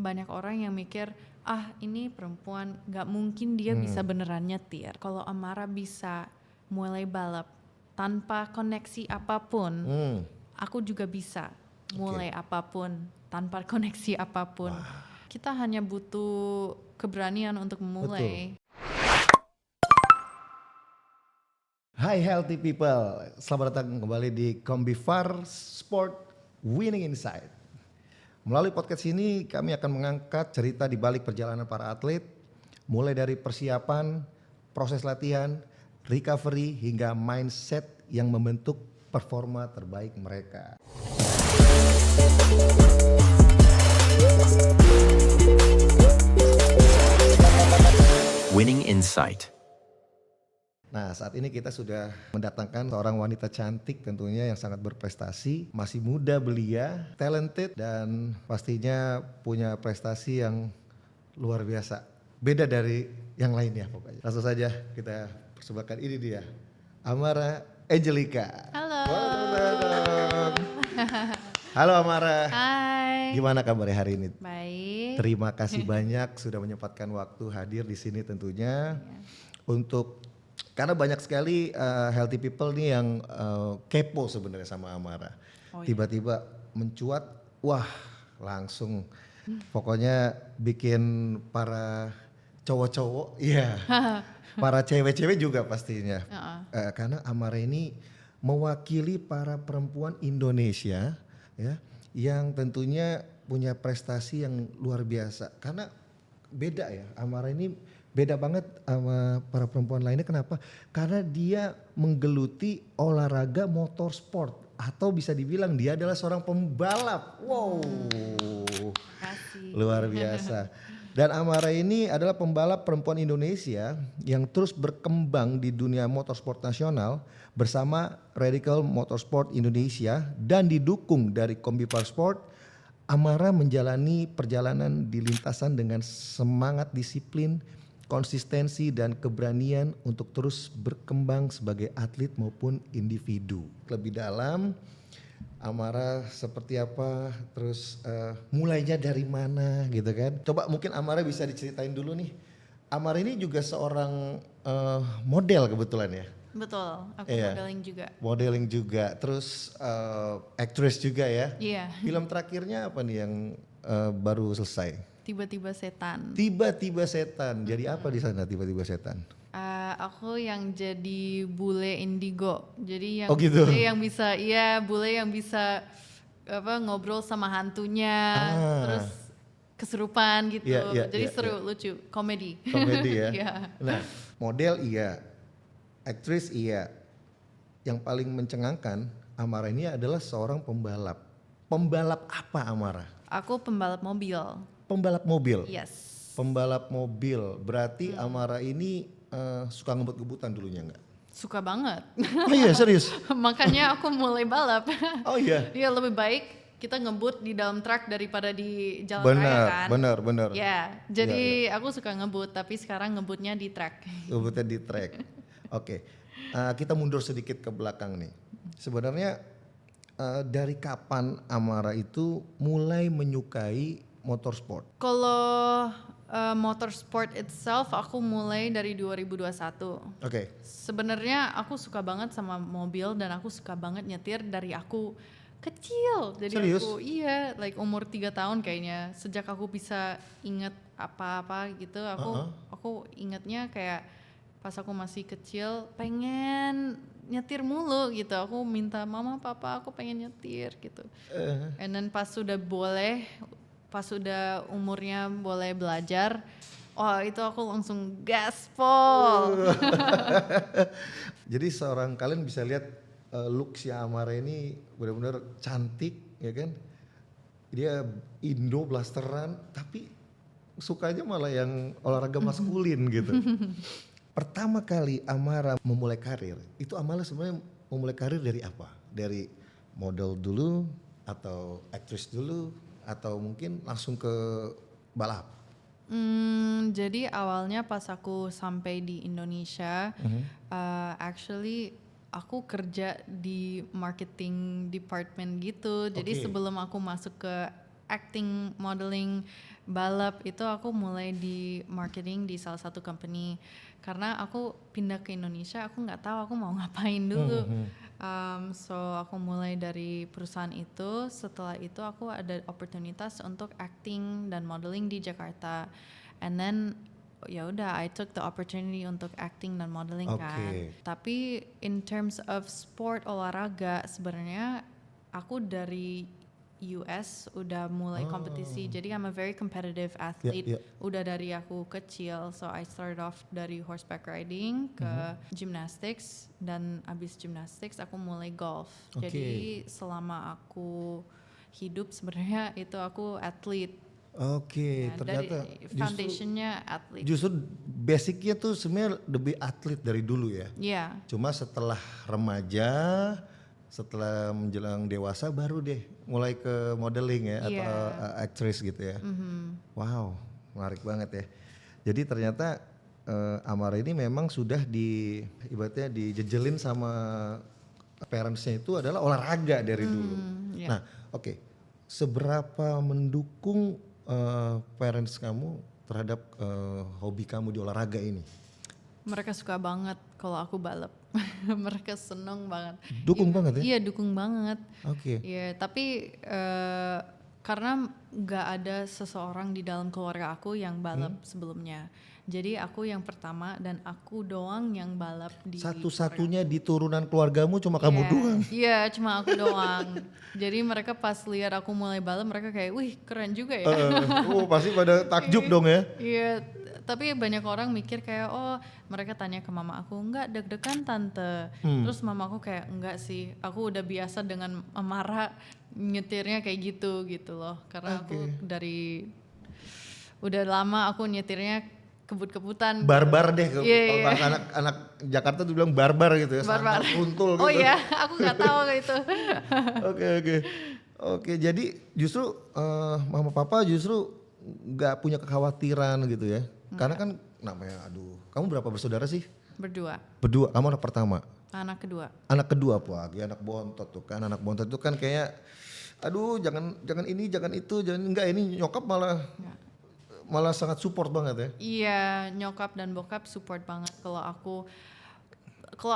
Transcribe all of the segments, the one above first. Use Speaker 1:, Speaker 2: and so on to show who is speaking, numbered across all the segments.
Speaker 1: banyak orang yang mikir, ini perempuan gak mungkin dia bisa beneran nyetir. Kalau Amara bisa mulai balap tanpa koneksi apapun, aku juga bisa mulai apapun tanpa koneksi apapun. Kita hanya butuh keberanian untuk memulai.
Speaker 2: Betul. Hai healthy people, selamat datang kembali di Kombifar Sport Winning Insight. Melalui podcast ini kami akan mengangkat cerita di balik perjalanan para atlet, mulai dari persiapan, proses latihan, recovery hingga mindset yang membentuk performa terbaik mereka.
Speaker 3: Winning Insight.
Speaker 2: Nah, saat ini kita sudah mendatangkan seorang wanita cantik tentunya yang sangat berprestasi, masih muda belia, talented dan pastinya punya prestasi yang luar biasa. Beda dari yang lainnya pokoknya. Langsung saja kita persembahkan ini dia, Amara Angelica.
Speaker 1: Halo.
Speaker 2: Halo Amara.
Speaker 1: Hai.
Speaker 2: Gimana kabarnya hari ini?
Speaker 1: Baik.
Speaker 2: Terima kasih banyak sudah menyempatkan waktu hadir di sini tentunya untuk karena banyak sekali healthy people nih yang kepo sebenarnya sama Amara. Tiba-tiba mencuat, wah langsung pokoknya bikin para cowok-cowok, para cewek-cewek juga pastinya. Karena Amara ini mewakili para perempuan Indonesia ya, yang tentunya punya prestasi yang luar biasa. Karena beda ya, Amara ini beda banget sama para perempuan lainnya. Kenapa? Karena dia menggeluti olahraga motorsport atau bisa dibilang dia adalah seorang pembalap. Wow, luar biasa. Dan Amara ini adalah pembalap perempuan Indonesia yang terus berkembang di dunia motorsport nasional bersama Radical Motorsport Indonesia dan didukung dari Kombifar Sport. Amara menjalani perjalanan di lintasan dengan semangat disiplin, konsistensi dan keberanian untuk terus berkembang sebagai atlet maupun individu. Lebih dalam, Amara seperti apa, terus mulainya dari mana gitu kan. Coba mungkin Amara bisa diceritain dulu nih. Amara ini juga seorang model kebetulan ya.
Speaker 1: Betul, aku modeling juga.
Speaker 2: Modeling juga, terus actress juga ya.
Speaker 1: Iya.
Speaker 2: Film terakhirnya apa nih yang baru selesai?
Speaker 1: Tiba-tiba setan.
Speaker 2: Tiba-tiba setan. Jadi apa di sana tiba-tiba setan?
Speaker 1: Aku yang jadi bule indigo. Jadi yang
Speaker 2: gitu.
Speaker 1: bule yang bisa ngobrol sama hantunya, terus kesurupan gitu. Jadi seru, lucu, komedi.
Speaker 2: Komedi ya.
Speaker 1: Yeah.
Speaker 2: Nah, model iya, aktris iya. Yang paling mencengangkan, Amara ini adalah seorang pembalap. Pembalap apa Amara?
Speaker 1: Aku pembalap mobil.
Speaker 2: Pembalap mobil.
Speaker 1: Yes.
Speaker 2: Pembalap mobil. Berarti Amara ini suka ngebut-ngebutan dulunya enggak?
Speaker 1: Suka banget.
Speaker 2: Oh iya, serius?
Speaker 1: Makanya aku mulai balap.
Speaker 2: Oh iya?
Speaker 1: Iya, lebih baik kita ngebut di dalam truk daripada di jalan raya kan.
Speaker 2: Benar.
Speaker 1: Ya, jadi aku suka ngebut, tapi sekarang ngebutnya di truk.
Speaker 2: Ngebutnya di trek. Oke, kita mundur sedikit ke belakang nih. Sebenarnya dari kapan Amara itu mulai menyukai motorsport?
Speaker 1: Kalau motorsport itself aku mulai dari 2021.
Speaker 2: Oke.
Speaker 1: Sebenarnya aku suka banget sama mobil dan aku suka banget nyetir dari aku kecil. Jadi
Speaker 2: Serius?
Speaker 1: aku like umur 3 tahun kayaknya. Sejak aku bisa inget apa-apa gitu, aku ingetnya kayak pas aku masih kecil pengen nyetir mulu gitu. Aku minta mama papa aku pengen nyetir gitu. And then pas sudah umurnya boleh belajar, itu aku langsung gaspol.
Speaker 2: Jadi seorang kalian bisa lihat look si Amara ini benar-benar cantik ya kan. Dia Indo blasteran tapi sukanya malah yang olahraga maskulin gitu. Pertama kali Amara memulai karir, itu Amara sebenarnya memulai karir dari apa? Dari model dulu atau aktris dulu atau mungkin langsung ke balap?
Speaker 1: Jadi awalnya pas aku sampai di Indonesia, actually aku kerja di marketing department gitu. Jadi sebelum aku masuk ke acting, modeling, balap itu aku mulai di marketing di salah satu company karena aku pindah ke Indonesia, aku nggak tahu aku mau ngapain dulu. So aku mulai dari perusahaan itu. Setelah itu aku ada oportunitas untuk acting dan modeling di Jakarta, and then ya udah I took the opportunity untuk acting dan modeling kan. Tapi in terms of sport olahraga sebenarnya aku dari US udah mulai kompetisi, jadi I'm a very competitive athlete. Udah dari aku kecil, so I started off dari horseback riding ke gymnastics, dan abis gymnastics aku mulai golf. Jadi selama aku hidup sebenarnya itu aku atlet.
Speaker 2: Ternyata
Speaker 1: foundationnya atlet.
Speaker 2: Justru basicnya tuh sebenarnya lebih atlet dari dulu ya.
Speaker 1: Iya.
Speaker 2: Cuma setelah remaja, setelah menjelang dewasa baru deh mulai ke modeling ya atau actress gitu ya. Wow, menarik banget ya. Jadi ternyata Amara ini memang sudah ibaratnya dijejelin sama parentsnya itu adalah olahraga dari dulu. Nah, seberapa mendukung parents kamu terhadap hobi kamu di olahraga ini?
Speaker 1: Mereka suka banget kalau aku balap. Mereka seneng banget.
Speaker 2: Dukung banget ya?
Speaker 1: Iya, dukung banget.
Speaker 2: Iya,
Speaker 1: tapi karena nggak ada seseorang di dalam keluarga aku yang balap sebelumnya. Jadi aku yang pertama dan aku doang yang balap di
Speaker 2: satu-satunya di turunan keluargamu cuma kamu doang.
Speaker 1: Iya, cuma aku doang. Jadi mereka pas lihat aku mulai balap, mereka kayak, wih keren juga ya.
Speaker 2: Pasti pada takjub dong ya.
Speaker 1: Iya, tapi banyak orang mikir kayak, oh mereka tanya ke mama aku, enggak deg-degan tante. Terus mama aku kayak, enggak sih, aku udah biasa dengan Amara nyetirnya kayak gitu loh. Karena aku udah lama aku nyetirnya kebut-kebutan.
Speaker 2: Barbar deh, kalau bahasa anak Jakarta tuh bilang barbar gitu ya,
Speaker 1: barbar.
Speaker 2: Sangat kuntul gitu.
Speaker 1: Oh iya, aku nggak tahu itu.
Speaker 2: Oke, jadi justru mama papa justru nggak punya kekhawatiran gitu ya, karena kan namanya, kamu berapa bersaudara sih?
Speaker 1: Berdua,
Speaker 2: kamu anak pertama?
Speaker 1: Anak kedua
Speaker 2: Pagi, anak bontot tuh kan, anak bontot tuh kan kayak, jangan ini, jangan itu, enggak, ini nyokap malah sangat support banget ya.
Speaker 1: Iya, nyokap dan bokap support banget kalau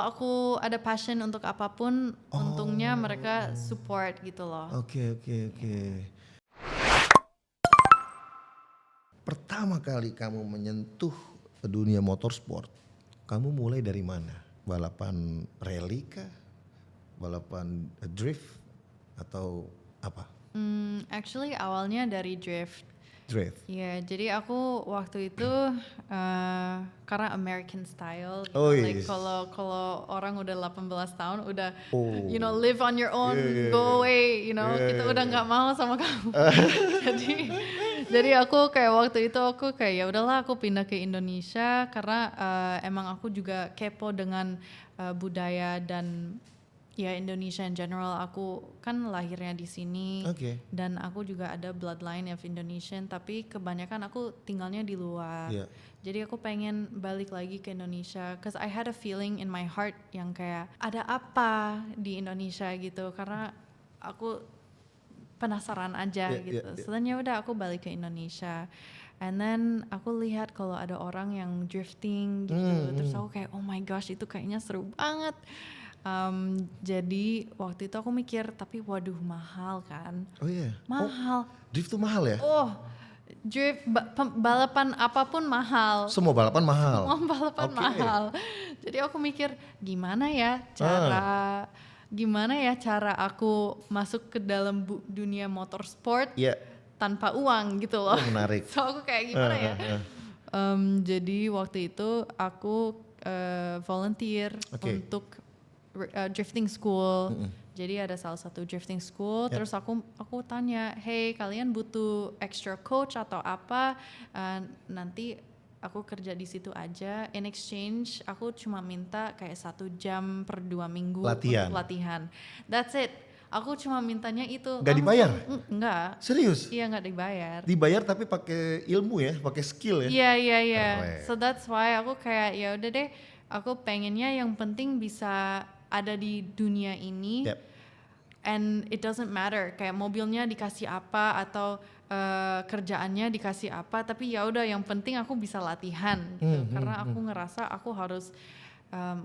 Speaker 1: aku ada passion untuk apapun, untungnya mereka support gitu loh.
Speaker 2: Oke. Pertama kali kamu menyentuh dunia motorsport, kamu mulai dari mana? Balapan rally kah? Balapan drift atau apa?
Speaker 1: Actually awalnya dari drift. Iya, jadi aku waktu itu karena American style, like kalau orang udah 18 tahun udah, live on your own, go away, kita udah nggak mau sama kamu. jadi aku kayak waktu itu aku kayak ya udahlah, aku pindah ke Indonesia karena emang aku juga kepo dengan budaya dan ya Indonesia in general. Aku kan lahirnya di sini dan aku juga ada bloodline of Indonesian, tapi kebanyakan aku tinggalnya di luar. Jadi aku pengen balik lagi ke Indonesia, cause I had a feeling in my heart yang kayak ada apa di Indonesia gitu, karena aku penasaran aja gitu. Setelahnya udah aku balik ke Indonesia. And then aku lihat kalau ada orang yang drifting gitu, terus aku kayak oh my gosh, itu kayaknya seru banget. Jadi waktu itu aku mikir, tapi waduh mahal kan. Mahal.
Speaker 2: Drift tuh mahal ya?
Speaker 1: Drift, balapan apapun mahal.
Speaker 2: Semua balapan mahal?
Speaker 1: Semua balapan mahal. Jadi aku mikir gimana ya cara aku masuk ke dalam dunia motorsport tanpa uang gitu loh.
Speaker 2: Menarik.
Speaker 1: So aku kayak gimana ya. Jadi waktu itu aku volunteer untuk drifting school. Jadi ada salah satu drifting school, terus aku tanya, hey kalian butuh extra coach atau apa? Nanti aku kerja di situ aja. In exchange aku cuma minta kayak 1 jam per 2 minggu untuk latihan. That's it. Aku cuma mintanya itu.
Speaker 2: Gak dibayar?
Speaker 1: Enggak.
Speaker 2: Serius?
Speaker 1: Iya, gak dibayar.
Speaker 2: Dibayar tapi pakai ilmu ya, pakai skill ya?
Speaker 1: Iya. So that's why aku kayak ya udah deh, aku pengennya yang penting bisa ada di dunia ini. And it doesn't matter kayak mobilnya dikasih apa atau kerjaannya dikasih apa, tapi ya udah yang penting aku bisa latihan gitu. Karena aku ngerasa aku harus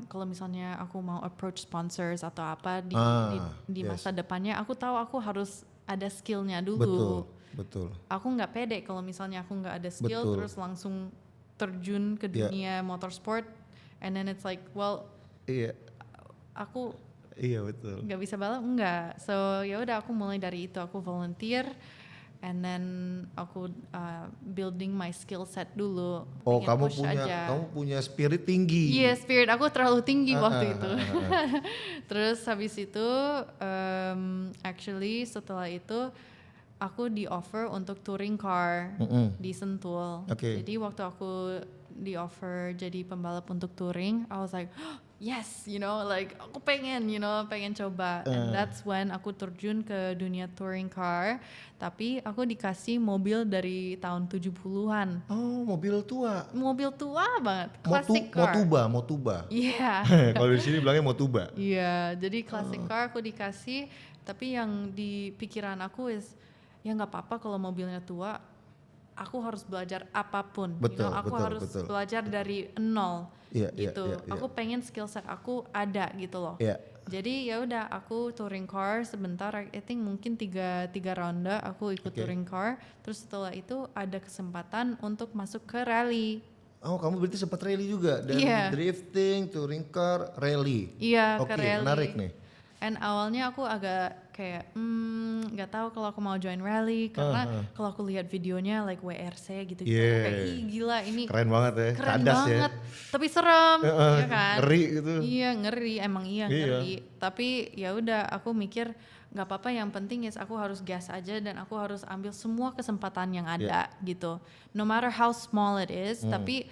Speaker 1: kalau misalnya aku mau approach sponsors atau apa di masa depannya, aku tahu aku harus ada skillnya dulu.
Speaker 2: Betul.
Speaker 1: Aku nggak pede kalau misalnya aku nggak ada skill terus langsung terjun ke dunia motorsport, and then it's like, well, aku
Speaker 2: betul.
Speaker 1: nggak bisa balap, enggak. So ya udah aku mulai dari itu, aku volunteer. And then aku building my skill set dulu.
Speaker 2: Oh,
Speaker 1: kamu
Speaker 2: punya spirit tinggi.
Speaker 1: Iya, spirit aku terlalu tinggi waktu itu. Terus habis itu, actually setelah itu aku di offer untuk touring car di Sentul. Jadi waktu aku di offer jadi pembalap untuk touring, I was like, yes, like aku pengen coba. And that's when aku terjun ke dunia touring car. Tapi aku dikasih mobil dari tahun 70-an.
Speaker 2: Oh, mobil tua.
Speaker 1: Mobil tua banget, classic car.
Speaker 2: Motuba.
Speaker 1: Iya.
Speaker 2: Kalau di sini bilangnya Motuba.
Speaker 1: Iya, jadi classic car aku dikasih. Tapi yang di pikiran aku ya nggak apa-apa kalau mobilnya tua. Aku harus belajar apapun, aku harus belajar dari nol, gitu. Aku pengen skill set aku ada gitu loh. Jadi ya udah aku touring car sebentar, I think mungkin tiga ronde aku ikut touring car. Terus setelah itu ada kesempatan untuk masuk ke rally.
Speaker 2: Oh, kamu berarti sempat rally juga dari drifting, touring car, rally.
Speaker 1: Iya, ke rally.
Speaker 2: Menarik nih.
Speaker 1: And awalnya aku agak kayak nggak tahu kalau aku mau join rally karena kalau aku lihat videonya like WRC gitu kayak gila ini
Speaker 2: keren banget ya,
Speaker 1: keren banget tapi serem ya kan,
Speaker 2: ngeri gitu.
Speaker 1: Iya ngeri, emang ngeri, tapi ya udah aku mikir nggak apa-apa, yang penting aku harus gas aja dan aku harus ambil semua kesempatan yang ada gitu, no matter how small it is, tapi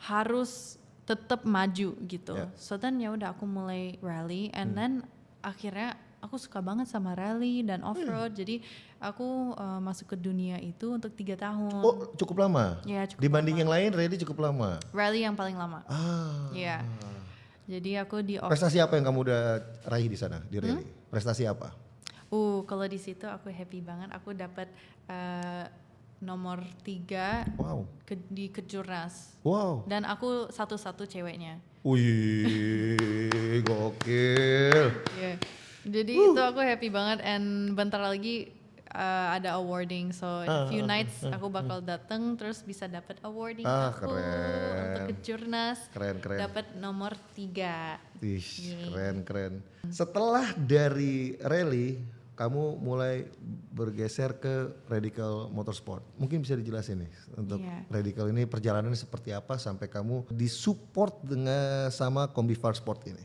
Speaker 1: harus tetap maju gitu. So then ya udah aku mulai rally, and then akhirnya aku suka banget sama rally dan off-road. Jadi aku masuk ke dunia itu untuk 3 tahun.
Speaker 2: Oh, cukup lama?
Speaker 1: Ya, cukup
Speaker 2: dibanding
Speaker 1: lama.
Speaker 2: yang lain, rally cukup lama?
Speaker 1: Rally yang paling lama. Iya. Jadi aku di
Speaker 2: prestasi apa yang kamu udah raih di sana, di rally? Prestasi apa?
Speaker 1: Kalau di situ aku happy banget. Aku dapat nomor 3 di Kejurnas.
Speaker 2: Wow.
Speaker 1: Dan aku satu-satu ceweknya.
Speaker 2: Wih, gokil.
Speaker 1: Yeah. Jadi itu aku happy banget, and bentar lagi ada awarding, so in a few nights aku bakal datang terus bisa dapat awarding aku
Speaker 2: keren.
Speaker 1: untuk Kejurnas.
Speaker 2: Keren.
Speaker 1: Dapat nomor 3.
Speaker 2: Keren. Setelah dari rally, kamu mulai bergeser ke Radical Motorsport. Mungkin bisa dijelasin nih untuk Radical ini perjalanannya seperti apa sampai kamu disupport dengan sama Kombivar Sport ini.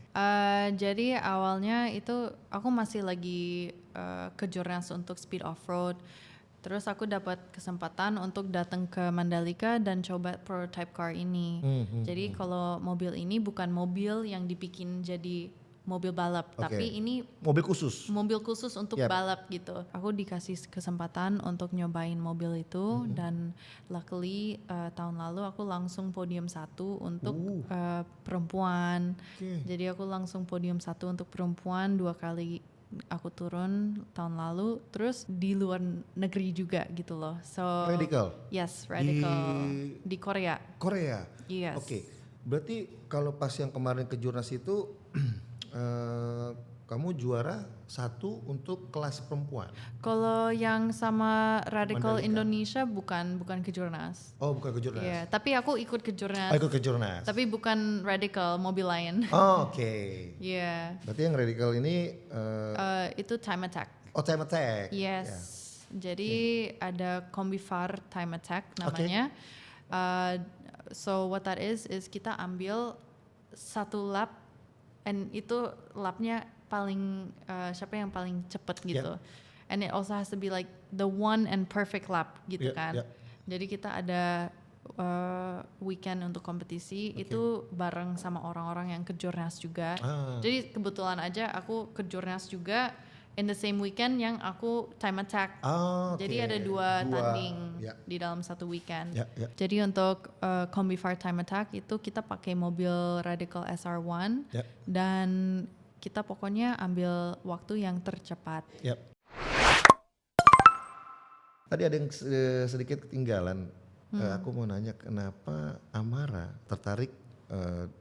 Speaker 1: Jadi awalnya itu aku masih lagi Kejurnas untuk speed off-road. Terus aku dapat kesempatan untuk datang ke Mandalika dan coba prototype car ini. Jadi kalau mobil ini bukan mobil yang dibikin jadi mobil balap, tapi ini mobil khusus untuk balap gitu. Aku dikasih kesempatan untuk nyobain mobil itu, dan luckily tahun lalu aku langsung podium 1 untuk perempuan. Jadi aku langsung podium 1 untuk perempuan 2 kali. Aku turun tahun lalu, terus di luar negeri juga gitu loh. So
Speaker 2: Radical?
Speaker 1: Yes, Radical di Korea. Yes.
Speaker 2: Berarti kalau pas yang kemarin Kejurnas itu kamu juara 1 untuk kelas perempuan.
Speaker 1: Kalau yang sama Radical Mandalika Indonesia bukan Kejurnas.
Speaker 2: Oh, bukan Kejurnas.
Speaker 1: Iya, tapi aku ikut Kejurnas.
Speaker 2: Ikut Kejurnas.
Speaker 1: Tapi bukan Radical, mobil lain.
Speaker 2: Oh,
Speaker 1: Iya.
Speaker 2: Berarti yang Radical ini
Speaker 1: itu Time Attack.
Speaker 2: Oh, Time Attack.
Speaker 1: Yes. Jadi ada Kombivar Time Attack namanya. So what that is kita ambil 1 lap, and itu lapnya paling siapa yang paling cepet gitu. And it also has to be like the one and perfect lap gitu kan. Jadi kita ada weekend untuk kompetisi itu bareng sama orang-orang yang Kejurnas juga. Jadi kebetulan aja aku Kejurnas juga in the same weekend yang aku Time Attack. Jadi ada 2 tanding di dalam 1 weekend. Jadi untuk Kombivar Time Attack itu kita pakai mobil Radical SR1 dan kita pokoknya ambil waktu yang tercepat.
Speaker 2: Tadi ada yang sedikit ketinggalan. Aku mau nanya kenapa Amara tertarik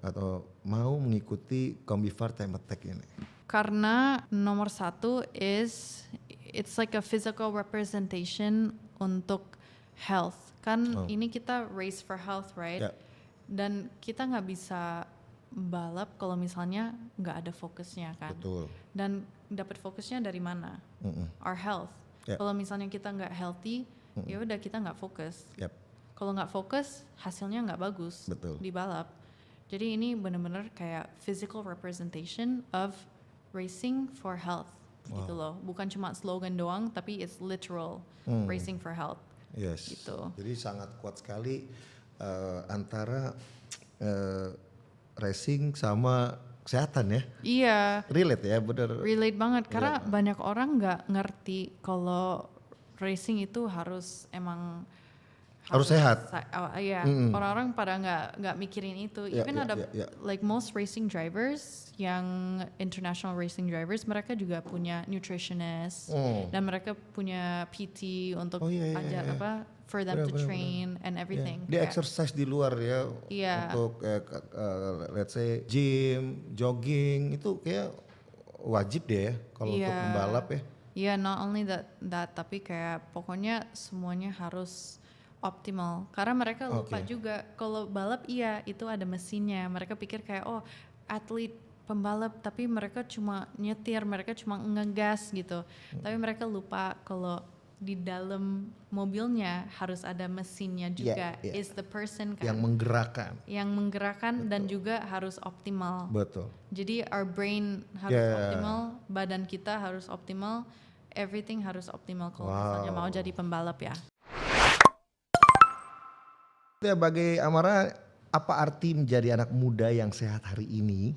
Speaker 2: atau mau mengikuti Combivar Time Attack ini?
Speaker 1: Karena nomor satu it's like a physical representation untuk health. Kan ini kita race for health, right?
Speaker 2: Ya.
Speaker 1: Dan kita nggak bisa balap kalau misalnya nggak ada fokusnya kan.
Speaker 2: Betul.
Speaker 1: Dan dapat fokusnya dari mana? Our health.
Speaker 2: Ya.
Speaker 1: Kalau misalnya kita nggak healthy, ya udah kita nggak fokus.
Speaker 2: Yap.
Speaker 1: Kalau nggak fokus, hasilnya nggak bagus
Speaker 2: Betul.
Speaker 1: di balap. Jadi ini benar-benar kayak physical representation of racing for health gitu loh. Bukan cuma slogan doang, tapi it's literal racing for health.
Speaker 2: Yes.
Speaker 1: Gitu.
Speaker 2: Jadi sangat kuat sekali antara racing sama kesehatan ya.
Speaker 1: Iya,
Speaker 2: Relate ya, bener.
Speaker 1: relate banget karena banyak orang nggak ngerti kalau racing itu emang
Speaker 2: Harus sehat.
Speaker 1: Iya, orang-orang pada nggak mikirin itu.
Speaker 2: Ya,
Speaker 1: Even
Speaker 2: ya,
Speaker 1: ada
Speaker 2: ya, ya.
Speaker 1: like most racing drivers yang international racing drivers, mereka juga punya nutritionist dan mereka punya PT untuk ajar apa for them to train and everything.
Speaker 2: Dia
Speaker 1: Kayak-
Speaker 2: exercise di luar ya.
Speaker 1: Iya.
Speaker 2: Untuk let's say gym, jogging itu kayak wajib deh ya kalau untuk
Speaker 1: Iya.
Speaker 2: pembalap ya.
Speaker 1: Iya, not only that tapi kayak pokoknya semuanya harus optimal. Karena mereka lupa juga kalau balap itu ada mesinnya. Mereka pikir kayak atlet pembalap tapi mereka cuma nyetir, mereka cuma ngegas gitu. Tapi mereka lupa kalau di dalam mobilnya harus ada mesinnya juga.
Speaker 2: Iya.
Speaker 1: Is the person kan
Speaker 2: Yang menggerakkan.
Speaker 1: yang menggerakkan dan juga harus optimal.
Speaker 2: Betul.
Speaker 1: Jadi our brain harus optimal, badan kita harus optimal, everything harus optimal kalau misalnya mau jadi pembalap ya.
Speaker 2: Ya, bagi Amara, apa arti menjadi anak muda yang sehat hari ini?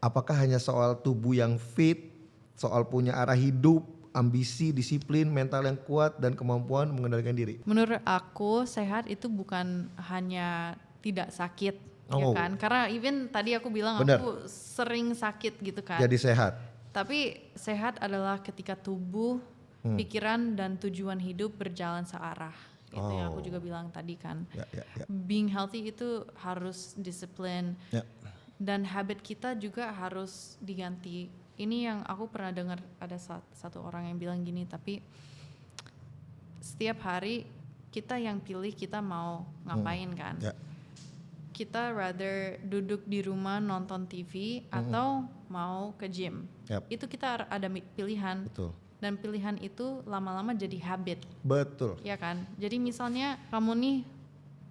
Speaker 2: Apakah hanya soal tubuh yang fit, soal punya arah hidup, ambisi, disiplin, mental yang kuat, dan kemampuan mengendalikan diri?
Speaker 1: Menurut aku sehat itu bukan hanya tidak sakit, ya kan? Karena even tadi aku bilang aku sering sakit gitu kan.
Speaker 2: Jadi sehat.
Speaker 1: Tapi sehat adalah ketika tubuh, pikiran, dan tujuan hidup berjalan searah. Itu yang aku juga bilang tadi kan.
Speaker 2: Ya.
Speaker 1: Being healthy itu harus disiplin.
Speaker 2: Ya.
Speaker 1: Dan habit kita juga harus diganti. Ini yang aku pernah dengar ada satu orang yang bilang gini, tapi setiap hari kita yang pilih kita mau ngapain kan.
Speaker 2: Ya.
Speaker 1: Kita rather duduk di rumah nonton TV atau mau ke gym.
Speaker 2: Yap.
Speaker 1: Itu kita ada pilihan.
Speaker 2: Betul.
Speaker 1: Dan pilihan itu lama-lama jadi habit.
Speaker 2: Betul.
Speaker 1: Ya kan? Jadi misalnya kamu nih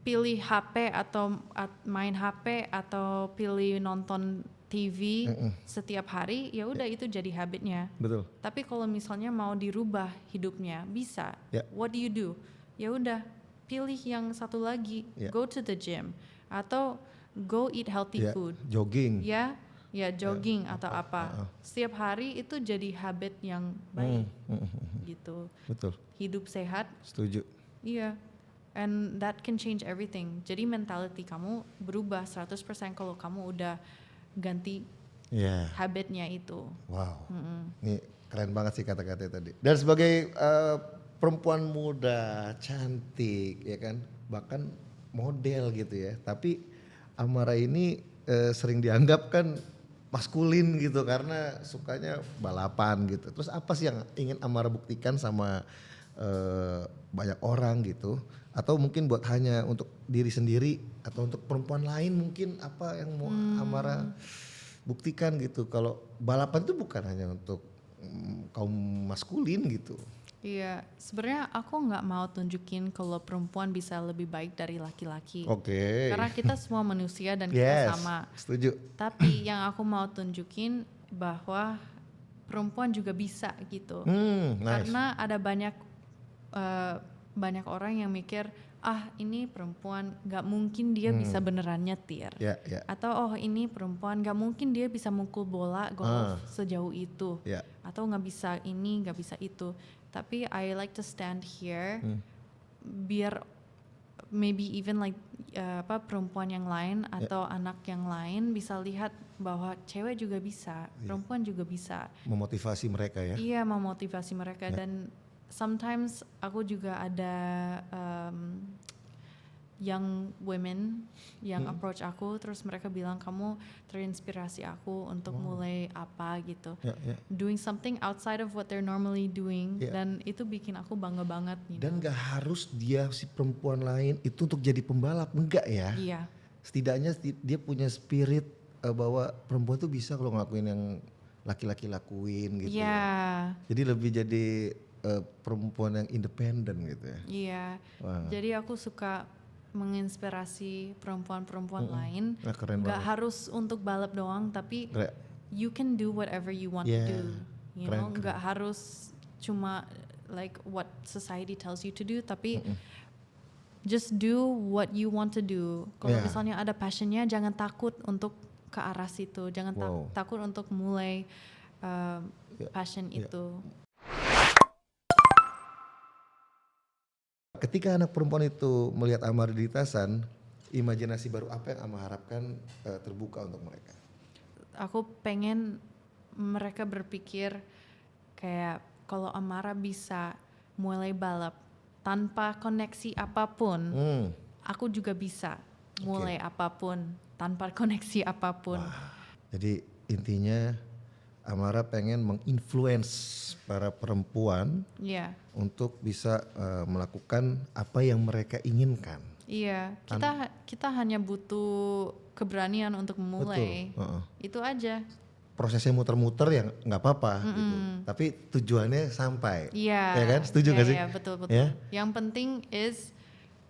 Speaker 1: pilih HP atau main HP atau pilih nonton TV setiap hari, ya udah itu jadi habitnya.
Speaker 2: Betul.
Speaker 1: Tapi kalau misalnya mau dirubah hidupnya, bisa.
Speaker 2: Ya.
Speaker 1: What do you do? Ya udah, pilih yang satu lagi,
Speaker 2: Ya.
Speaker 1: go to the gym atau go eat healthy
Speaker 2: Ya.
Speaker 1: food.
Speaker 2: Jogging.
Speaker 1: Ya jogging atau apa. Setiap hari itu jadi habit yang baik. Gitu.
Speaker 2: Betul.
Speaker 1: Hidup sehat,
Speaker 2: Setuju.
Speaker 1: iya. And that can change everything. Jadi mentality kamu berubah 100% kalau kamu udah ganti
Speaker 2: Ya.
Speaker 1: habitnya itu.
Speaker 2: Wow. Ini keren banget sih kata-katanya tadi. Dan sebagai perempuan muda, cantik, ya kan, bahkan model gitu ya. Tapi Amara ini sering dianggap kan maskulin gitu karena sukanya balapan gitu. Terus apa sih yang ingin Amara buktikan sama banyak orang gitu? Atau mungkin buat hanya untuk diri sendiri atau untuk perempuan lain mungkin apa yang mau Amara buktikan gitu? Kalau balapan itu bukan hanya untuk kaum maskulin gitu.
Speaker 1: Iya, sebenarnya aku nggak mau tunjukin kalau perempuan bisa lebih baik dari laki-laki.
Speaker 2: Oke.
Speaker 1: Karena kita semua manusia dan kita sama.
Speaker 2: Setuju.
Speaker 1: Tapi yang aku mau tunjukin bahwa perempuan juga bisa gitu.
Speaker 2: Nice.
Speaker 1: Karena ada banyak orang yang mikir, ini perempuan nggak mungkin dia bisa beneran nyetir.
Speaker 2: Ya.
Speaker 1: Atau ini perempuan nggak mungkin dia bisa mukul bola golf sejauh itu.
Speaker 2: Ya.
Speaker 1: Atau nggak bisa ini, nggak bisa itu. Tapi I like to stand here biar maybe even like perempuan yang lain atau anak yang lain bisa lihat bahwa cewek juga bisa, perempuan juga bisa.
Speaker 2: Memotivasi mereka ya.
Speaker 1: Iya, memotivasi mereka dan sometimes aku juga ada young women yang approach aku, terus mereka bilang kamu terinspirasi aku untuk mulai apa gitu, doing something outside of what they're normally doing, dan itu bikin aku bangga banget.
Speaker 2: Dan gak harus dia si perempuan lain itu untuk jadi pembalap, enggak ya?
Speaker 1: Iya.
Speaker 2: Setidaknya dia punya spirit bahwa perempuan tuh bisa kalau ngelakuin yang laki-laki lakuin gitu.
Speaker 1: Iya.
Speaker 2: Jadi lebih jadi perempuan yang independen gitu ya.
Speaker 1: Iya. Jadi aku suka menginspirasi perempuan-perempuan lain.
Speaker 2: Keren
Speaker 1: Gak
Speaker 2: banget.
Speaker 1: harus untuk balap doang, tapi you can do whatever you want to do. You know, gak harus cuma like what society tells you to do, tapi just do what you want to do. Kalau misalnya ada passionnya, jangan takut untuk ke arah situ. Jangan takut untuk mulai passion itu.
Speaker 2: Ketika anak perempuan itu melihat Amara di lintasan, imajinasi baru apa yang Amara harapkan terbuka untuk mereka?
Speaker 1: Aku pengen mereka berpikir kayak kalau Amara bisa mulai balap tanpa koneksi apapun, aku juga bisa mulai apapun tanpa koneksi apapun.
Speaker 2: Jadi intinya Amara pengen menginfluence para perempuan untuk bisa melakukan apa yang mereka inginkan.
Speaker 1: Iya, kita hanya butuh keberanian untuk memulai. Itu aja.
Speaker 2: Prosesnya muter-muter ya nggak apa-apa gitu. Tapi tujuannya sampai.
Speaker 1: Iya.
Speaker 2: Ya kan? Setuju nggak sih?
Speaker 1: Iya, betul.
Speaker 2: Ya?
Speaker 1: Yang penting is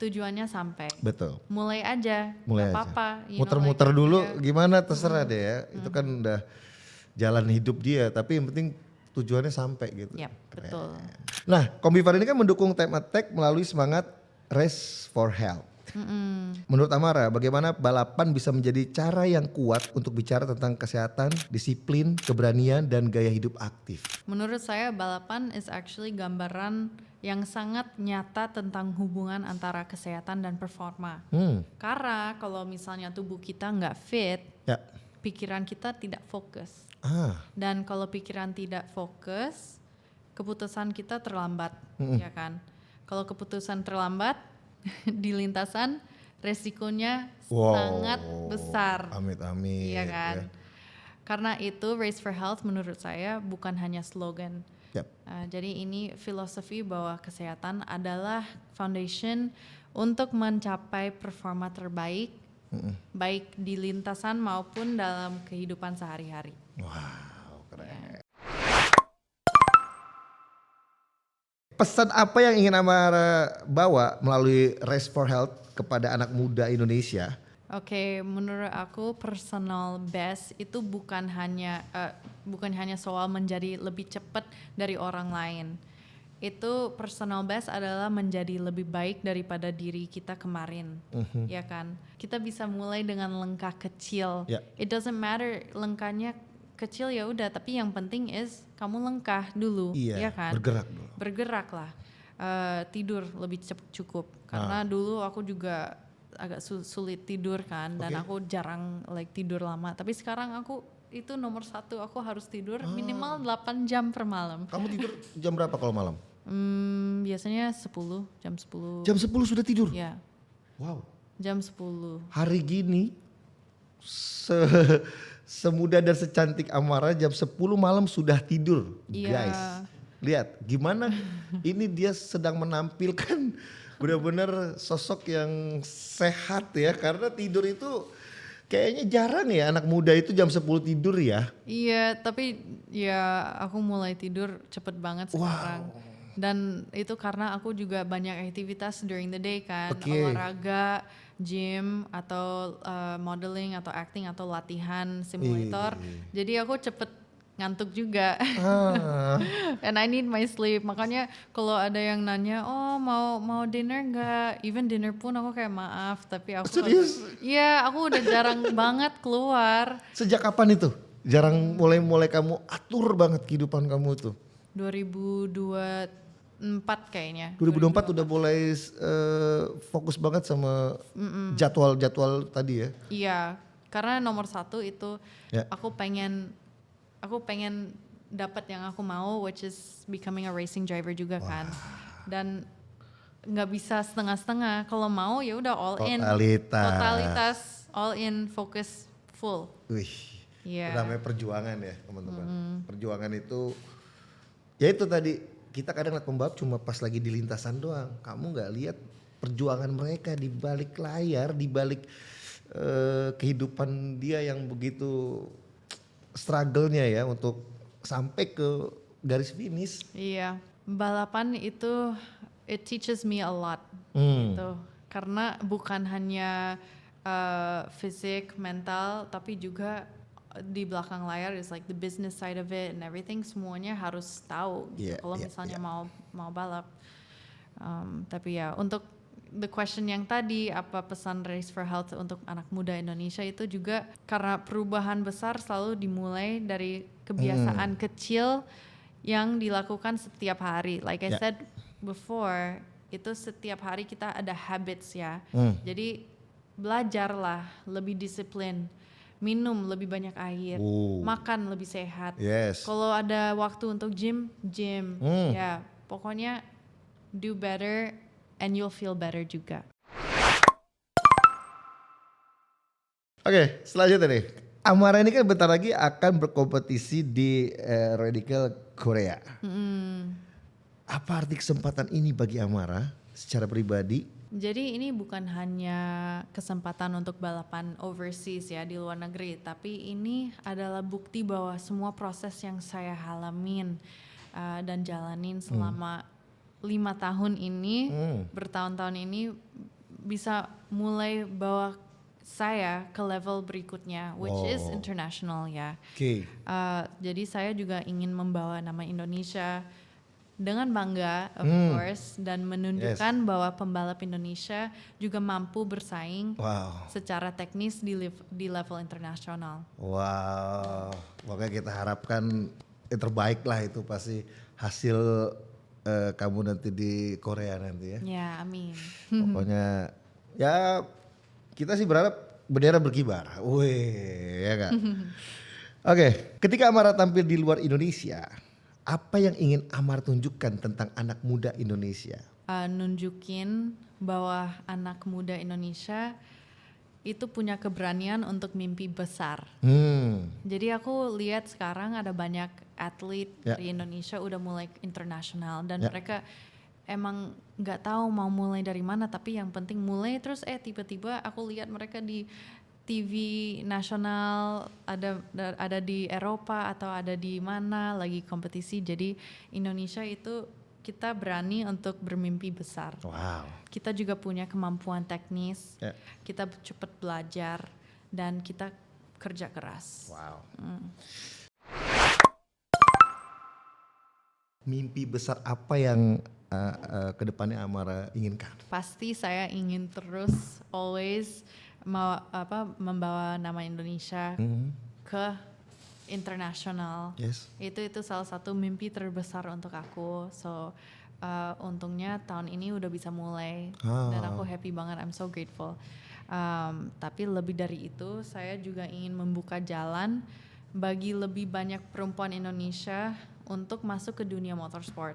Speaker 1: tujuannya sampai.
Speaker 2: Betul.
Speaker 1: Mulai aja.
Speaker 2: Mulai
Speaker 1: gak apa-apa.
Speaker 2: Muter-muter dulu gimana terserah deh ya. Itu kan udah jalan hidup dia, tapi yang penting tujuannya sampai gitu.
Speaker 1: Yap, betul.
Speaker 2: Nah, Kombifar ini kan mendukung Time Attack melalui semangat Race for Health. Menurut Amara, bagaimana balapan bisa menjadi cara yang kuat untuk bicara tentang kesehatan, disiplin, keberanian, dan gaya hidup aktif?
Speaker 1: Menurut saya balapan is actually gambaran yang sangat nyata tentang hubungan antara kesehatan dan performa. Karena kalau misalnya tubuh kita nggak fit, pikiran kita tidak fokus. Dan kalau pikiran tidak fokus, keputusan kita terlambat, ya kan? Kalau keputusan terlambat di lintasan, resikonya sangat besar.
Speaker 2: Amit-amit.
Speaker 1: Iya kan? Karena itu Race for Health menurut saya bukan hanya slogan. Jadi ini filosofi bahwa kesehatan adalah foundation untuk mencapai performa terbaik, baik di lintasan maupun dalam kehidupan sehari-hari.
Speaker 2: Wow, keren. Pesan apa yang ingin Amara bawa melalui Race for Health kepada anak muda Indonesia?
Speaker 1: Oke, menurut aku personal best itu bukan hanya soal menjadi lebih cepat dari orang lain. Itu personal best adalah menjadi lebih baik daripada diri kita kemarin, ya kan? Kita bisa mulai dengan langkah kecil. It doesn't matter langkahnya kecil ya udah, tapi yang penting is kamu langkah dulu, ya kan?
Speaker 2: Bergerak dulu.
Speaker 1: Bergeraklah. Tidur lebih cukup. Karena dulu aku juga agak sulit tidur kan, dan aku jarang tidur lama. Tapi sekarang aku itu nomor 1, aku harus tidur minimal 8 jam per malam.
Speaker 2: Kamu tidur jam berapa kalau malam?
Speaker 1: Biasanya jam 10.
Speaker 2: Jam 10 sudah tidur?
Speaker 1: Ya.
Speaker 2: Wow.
Speaker 1: Jam 10.
Speaker 2: Hari gini semuda dan secantik Amara jam 10 malam sudah tidur, guys. Lihat gimana ini dia sedang menampilkan benar-benar sosok yang sehat ya, karena tidur itu kayaknya jarang ya anak muda itu jam 10 tidur ya.
Speaker 1: Iya, tapi ya aku mulai tidur cepet banget sekarang. Dan itu karena aku juga banyak aktivitas during the day kan, olahraga, gym atau modeling atau acting atau latihan simulator. Jadi aku cepet ngantuk juga. And I need my sleep. Makanya kalau ada yang nanya, oh mau dinner nggak? Even dinner pun aku kayak maaf. Tapi aku
Speaker 2: serius?
Speaker 1: Iya, aku udah jarang banget keluar.
Speaker 2: Sejak kapan itu? Jarang mulai kamu atur banget kehidupan kamu tuh?
Speaker 1: 2024 kayaknya.
Speaker 2: 2024 udah mulai fokus banget sama jadwal tadi ya? Iya,
Speaker 1: karena nomor 1 itu aku pengen dapat yang aku mau, which is becoming a racing driver juga kan. Dan nggak bisa setengah-setengah. Kalau mau ya udah all in. Totalitas, all in, fokus full.
Speaker 2: Wih,
Speaker 1: Iya.
Speaker 2: itu namanya perjuangan ya teman-teman. Perjuangan itu, ya itu tadi kita kadang lihat pembalap cuma pas lagi di lintasan doang. Kamu nggak lihat perjuangan mereka di balik layar, di balik kehidupan dia yang begitu struggle-nya ya untuk sampai ke garis finish.
Speaker 1: Iya, balapan itu it teaches me a lot gitu. Karena bukan hanya fisik, mental, tapi juga di belakang layar is like the business side of it and everything, semuanya harus tahu gitu. Kalau misalnya mau balap. Tapi ya untuk the question yang tadi, apa pesan Race for Health untuk anak muda Indonesia, itu juga karena perubahan besar selalu dimulai dari kebiasaan kecil yang dilakukan setiap hari. Like I said before, itu setiap hari kita ada habits ya. Jadi belajarlah lebih disiplin, minum lebih banyak air, makan lebih sehat. Kalau ada waktu untuk gym, ya pokoknya do better and you'll feel better juga.
Speaker 2: Oke, selanjutnya nih. Amara ini kan bentar lagi akan berkompetisi di Radical Korea. Apa arti kesempatan ini bagi Amara secara pribadi?
Speaker 1: Jadi ini bukan hanya kesempatan untuk balapan overseas ya di luar negeri, tapi ini adalah bukti bahwa semua proses yang saya halamin dan jalanin selama 5 tahun ini, bertahun-tahun ini bisa mulai bawa saya ke level berikutnya, which is international ya. Jadi saya juga ingin membawa nama Indonesia dengan bangga, of course, dan menunjukkan bahwa pembalap Indonesia juga mampu bersaing secara teknis di level internasional.
Speaker 2: Wow, makanya kita harapkan yang terbaik lah itu pasti hasil kamu nanti di Korea nanti ya.
Speaker 1: Ya, amin.
Speaker 2: Pokoknya ya kita sih berharap bendera berkibar. Wih, ya kan? Oke, ketika Amara tampil di luar Indonesia, apa yang ingin Amara tunjukkan tentang anak muda Indonesia?
Speaker 1: Nunjukin bahwa anak muda Indonesia itu punya keberanian untuk mimpi besar. Jadi aku lihat sekarang ada banyak atlet di Indonesia udah mulai internasional dan mereka emang nggak tahu mau mulai dari mana, tapi yang penting mulai terus tiba-tiba aku lihat mereka di TV nasional, ada di Eropa atau ada di mana lagi kompetisi. Jadi Indonesia itu kita berani untuk bermimpi besar. Kita juga punya kemampuan teknis, kita cepat belajar dan kita kerja keras.
Speaker 2: Mimpi besar apa yang kedepannya Amara inginkan?
Speaker 1: Pasti saya ingin terus always membawa nama Indonesia ke internasional. Itu salah satu mimpi terbesar untuk aku. So untungnya tahun ini udah bisa mulai dan aku happy banget. I'm so grateful. Tapi lebih dari itu, saya juga ingin membuka jalan bagi lebih banyak perempuan Indonesia untuk masuk ke dunia motorsport.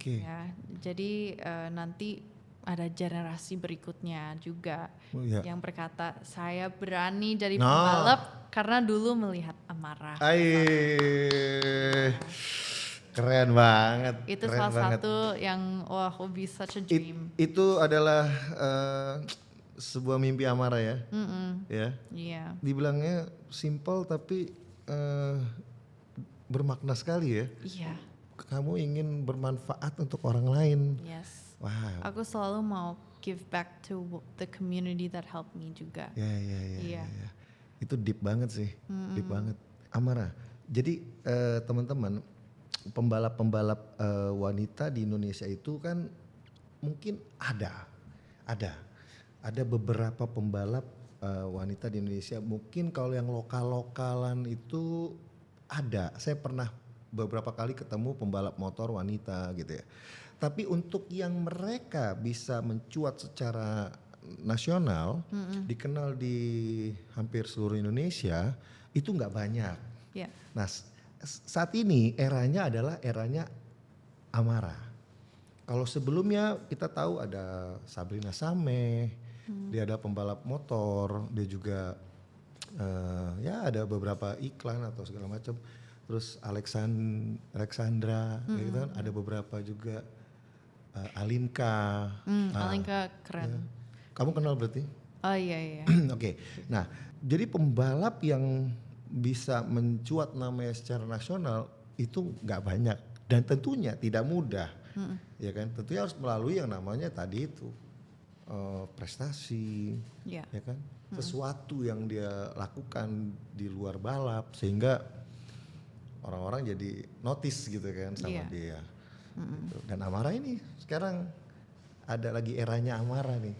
Speaker 1: Ya, jadi nanti ada generasi berikutnya juga yang berkata saya berani jadi pembalap karena dulu melihat Amara.
Speaker 2: Keren banget.
Speaker 1: Itu salah satu yang will be such a dream.
Speaker 2: Itu adalah sebuah mimpi Amara ya.
Speaker 1: Iya.
Speaker 2: Dibilangnya simple tapi bermakna sekali ya.
Speaker 1: Iya.
Speaker 2: Kamu ingin bermanfaat untuk orang lain.
Speaker 1: Yes.
Speaker 2: Wow.
Speaker 1: Aku selalu mau give back to the community that helped me juga.
Speaker 2: Ya. Itu deep banget sih, deep banget. Amara, jadi teman-teman pembalap-pembalap wanita di Indonesia itu kan mungkin ada beberapa pembalap wanita di Indonesia. Mungkin kalau yang lokal-lokalan itu ada. Saya pernah beberapa kali ketemu pembalap motor wanita gitu ya. Tapi untuk yang mereka bisa mencuat secara nasional, dikenal di hampir seluruh Indonesia, itu nggak banyak. Nah, saat ini eranya adalah eranya Amara. Kalau sebelumnya kita tahu ada Sabrina Sameh, dia ada pembalap motor, dia juga ya ada beberapa iklan atau segala macam. Terus Alexandra, kayak gitu kan, ada beberapa juga Alinka.
Speaker 1: Alinka keren.
Speaker 2: Kamu kenal berarti?
Speaker 1: Oh iya.
Speaker 2: Oke. Nah, jadi pembalap yang bisa mencuat namanya secara nasional itu nggak banyak dan tentunya tidak mudah, ya kan? Tentunya harus melalui yang namanya tadi itu prestasi, ya kan? Sesuatu yang dia lakukan di luar balap sehingga orang-orang jadi notice gitu kan sama dia. Gitu. Dan Amara ini sekarang ada lagi eranya Amara nih.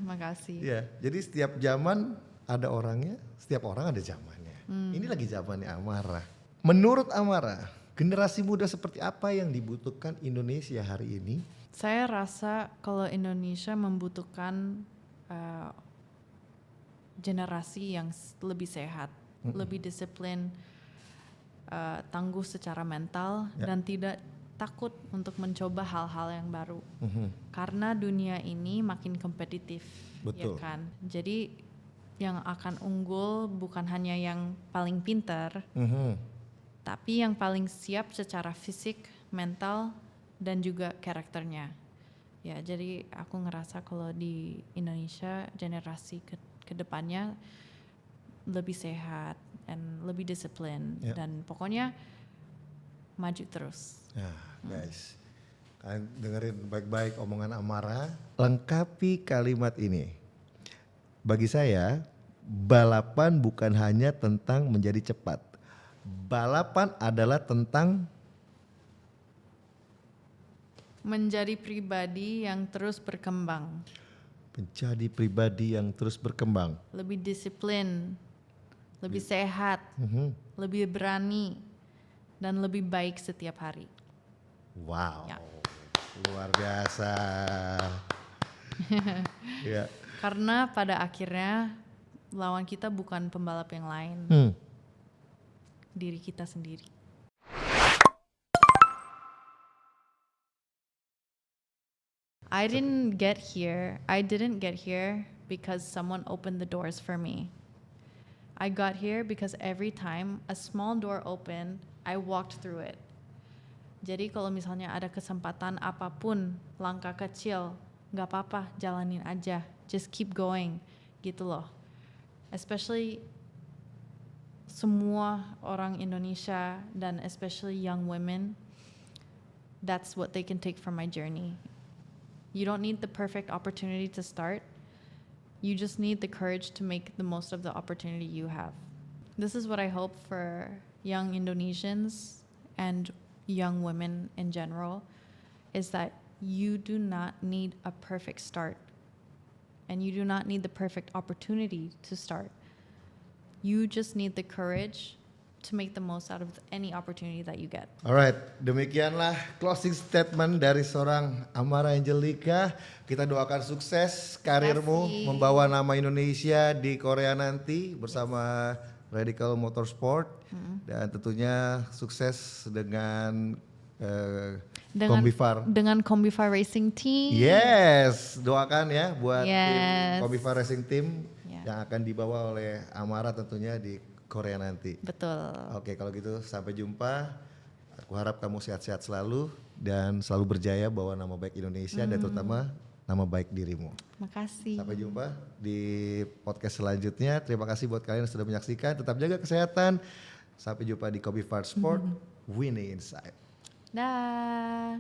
Speaker 1: Makasih.
Speaker 2: Ya, jadi setiap zaman ada orangnya, setiap orang ada zamannya. Ini lagi zamannya Amara. Menurut Amara, generasi muda seperti apa yang dibutuhkan Indonesia hari ini?
Speaker 1: Saya rasa kalau Indonesia membutuhkan generasi yang lebih sehat, lebih disiplin, tangguh secara mental, dan tidak takut untuk mencoba hal-hal yang baru. Karena dunia ini makin kompetitif,
Speaker 2: Betul.
Speaker 1: ya kan? Jadi yang akan unggul bukan hanya yang paling pintar, tapi yang paling siap secara fisik, mental, dan juga karakternya. Ya, jadi aku ngerasa kalau di Indonesia generasi kedepannya lebih sehat dan lebih disiplin dan pokoknya maju terus.
Speaker 2: Nah, guys, kalian dengerin baik-baik omongan Amara. Lengkapi kalimat ini. Bagi saya, balapan bukan hanya tentang menjadi cepat. Balapan adalah tentang
Speaker 1: menjadi pribadi yang terus berkembang.
Speaker 2: Menjadi pribadi yang terus berkembang.
Speaker 1: Lebih disiplin, lebih sehat, lebih berani, dan lebih baik setiap hari.
Speaker 2: Wow, luar biasa. Ya.
Speaker 1: Karena pada akhirnya lawan kita bukan pembalap yang lain, diri kita sendiri. I didn't get here because someone opened the doors for me. I got here because every time a small door opened, I walked through it. Jadi kalau misalnya ada kesempatan apapun, langkah kecil, gak apa-apa, jalanin aja. Just keep going, gitu loh. Especially semua orang Indonesia dan especially young women, that's what they can take from my journey. You don't need the perfect opportunity to start. You just need the courage to make the most of the opportunity you have. This is what I hope for young Indonesians and young women in general, is that you do not need a perfect start. And you do not need the perfect opportunity to start. You just need the courage to make the most out of any opportunity that you get.
Speaker 2: Alright, demikianlah closing statement dari seorang Amara Angelica. Kita doakan sukses karirmu membawa nama Indonesia di Korea nanti bersama Radical Motorsport dan tentunya sukses dengan Kombifar.
Speaker 1: Dengan Kombifar Racing Team.
Speaker 2: Yes, doakan ya buat tim Kombifar Racing Team yang akan dibawa oleh Amara tentunya di Korea nanti.
Speaker 1: Betul.
Speaker 2: Oke, kalau gitu sampai jumpa. Aku harap kamu sehat-sehat selalu dan selalu berjaya bawa nama baik Indonesia dan terutama nama baik dirimu.
Speaker 1: Makasih.
Speaker 2: Sampai jumpa di podcast selanjutnya. Terima kasih buat kalian yang sudah menyaksikan. Tetap jaga kesehatan. Sampai jumpa di Kombifar Sport Winning Inside.
Speaker 1: Dah.